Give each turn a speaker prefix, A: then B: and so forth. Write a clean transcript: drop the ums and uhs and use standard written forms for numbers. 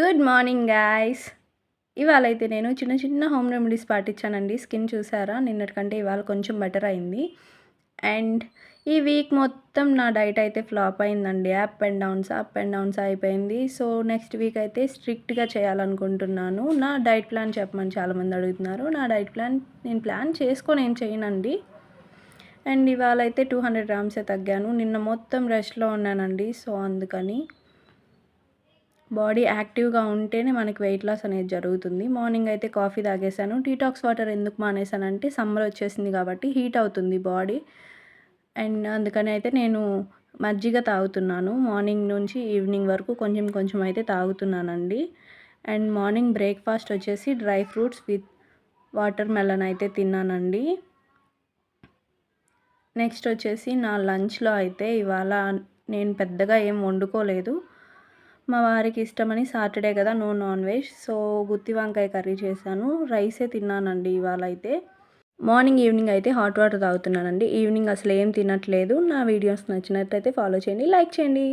A: Good morning guys. ఇవాళైతే నేను చిన్న చిన్న హోమ్ రెమెడీస్ పాటించానండి. స్కిన్ చూసారా నిన్నటి కంటే ఇవాళ కొంచెం బెటర్ అయింది. అండ్ ఈ వీక్ మొత్తం నా డైట్ అయితే ఫ్లాప్ అయిందండి. అప్ అండ్ డౌన్స్ అయిపోయింది. సో నెక్స్ట్ వీక్ అయితే స్ట్రిక్ట్గా చేయాలనుకుంటున్నాను. నా డైట్ ప్లాన్ చెప్పమని చాలామంది అడుగుతున్నారు. నా డైట్ ప్లాన్ నేను ప్లాన్ చేసుకొని ఏం చేయనండి. అండ్ ఇవాళ అయితే 200 గ్రామ్సే తగ్గాను. నిన్న మొత్తం రెస్ట్లో ఉన్నానండి. సో అందుకని బాడీ యాక్టివ్గా ఉంటేనే మనకి వెయిట్ లాస్ అనేది జరుగుతుంది. మార్నింగ్ అయితే కాఫీ తాగేసాను. డీటాక్స్ వాటర్ ఎందుకు మానేసానంటే సమ్మర్ వచ్చేసింది కాబట్టి హీట్ అవుతుంది బాడీ. అండ్ అందుకని అయితే నేను మజ్జిగ తాగుతున్నాను. మార్నింగ్ నుంచి ఈవినింగ్ వరకు కొంచెం కొంచెం అయితే తాగుతున్నానండి. అండ్ మార్నింగ్ బ్రేక్ఫాస్ట్ వచ్చేసి dry fruits with water melon అయితే తిన్నానండి. నెక్స్ట్ వచ్చేసి నా లంచ్లో అయితే ఇవాళ నేను పెద్దగా ఏం వండుకోలేదు. మా వారికి ఇష్టమని సాటర్డే కదా నో నాన్ వెజ్, సో గుత్తి వంకాయ కర్రీ చేశాను. రైసే తిన్నానండి ఇవాళ అయితే. మార్నింగ్ ఈవినింగ్ అయితే హాట్ వాటర్ తాగుతున్నానండి. ఈవినింగ్ అసలు ఏం తినట్లేదు. నా వీడియోస్ నచ్చినట్టయితే ఫాలో చేయండి, లైక్ చేయండి.